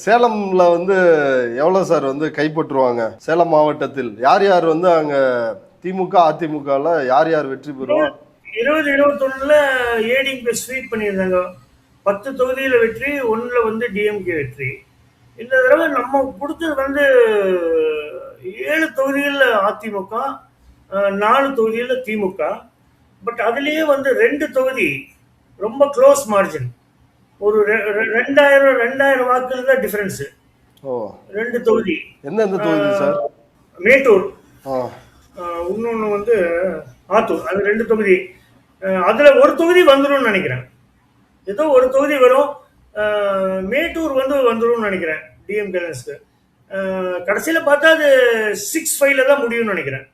சேலம்ல வந்து எவ்வளவு சார் வந்து கைப்பற்றுவாங்க? சேலம் மாவட்டத்தில் யார் யார் வந்து அங்க திமுக அதிமுகல யார் யார் வெற்றி பெறுவா? 2021ல ஏடிஎம்கே ஸ்வீப் பண்ணியிருந்தாங்க. 10 தொகுதியில வெற்றி, 1ல வந்து டிஎம்கே வெற்றி. இந்த தடவை நம்ம கொடுத்தது வந்து 7 தொகுதியில் அதிமுக, 4 தொகுதியில் திமுக. பட் அதுலயே வந்து 2 தொகுதி ரொம்ப க்ளோஸ் மார்ஜின். ஒரு 2000 வாக்குகள் தான் டிஃபரன்ஸ். ஓ, 2 தொகுதி. எந்தெந்த தொகுதி சார்? மேட்டூர், ஆ, இன்னொன்று வந்து ஆத்தூர். அது 2 தொகுதி. அதுல ஒரு தொகுதி வந்துடும் நினைக்கிறேன். ஏதோ ஒரு தொகுதி வரும். மேட்டூர் வந்து வந்துடும் நினைக்கிறேன் டிஎம்கேக்கு. கடைசியில பார்த்தா அது 6-5ல தான் முடியும்னு நினைக்கிறேன்.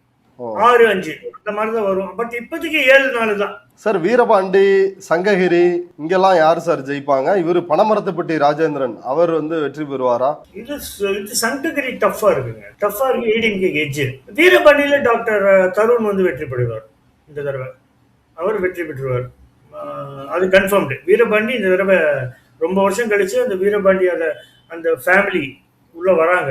ஓ 6-5 அந்த மாதிரி தான் வரும். பட் இப்போதைக்கு 7-4 தான். சார், வீரபாண்டி, சங்ககிரி இங்கெல்லாம் யாரு சார் ஜெயிப்பாங்க? இவர் பனமரத்துப்பட்டி ராஜேந்திரன் அவர் வந்து வெற்றி பெறுவாரா? இது சங்ககிரி டஃபா இருக்குங்க. டஃபா இருக்கு ஏடிஎம்கே எட்ஜ். வீரபாண்டியில டாக்டர் தருண் வந்து வெற்றி பெறுவார் இந்த தடவை. அவர் வெற்றி பெற்றுவார், அது கன்ஃபார்ம்டு. வீரபாண்டி இந்த தடவை ரொம்ப வருஷம் கழிச்சு அந்த வீரபாண்டி அந்த ஃபேமிலி உள்ள வராங்க.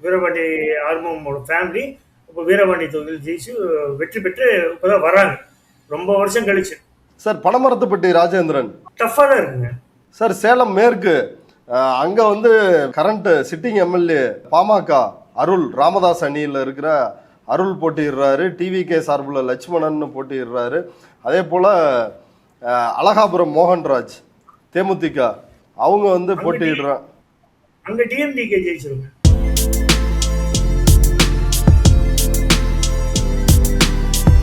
வீரபாண்டி ஆர்மமோட ஃபேமிலி இப்போ வீரபாண்டி தொகுதியில் ஜெயிச்சு வெற்றி பெற்று இப்போதான் வராங்க, ரொம்ப வருஷம் கழிச்சு. சார், பனமரத்துப்பட்டி ராஜேந்திரன் டஃபா தான் இருக்குங்க. சார், சேலம் மேற்கு அங்க வந்து கரண்ட் சிட்டிங் எம்எல்ஏ பாமக அருள் ராமதாஸ் அணியில் இருக்கிற அருள் போட்டிடுறாரு. டிவிகே சார்பில் லட்சுமணன் போட்டிடுறாரு. அதே போல அழகாபுரம் மோகன்ராஜ் தேமுதிக அவங்க வந்து போட்டிடுறாங்க. அங்க டிஎம்டிகே ஜெயிச்சிருங்க.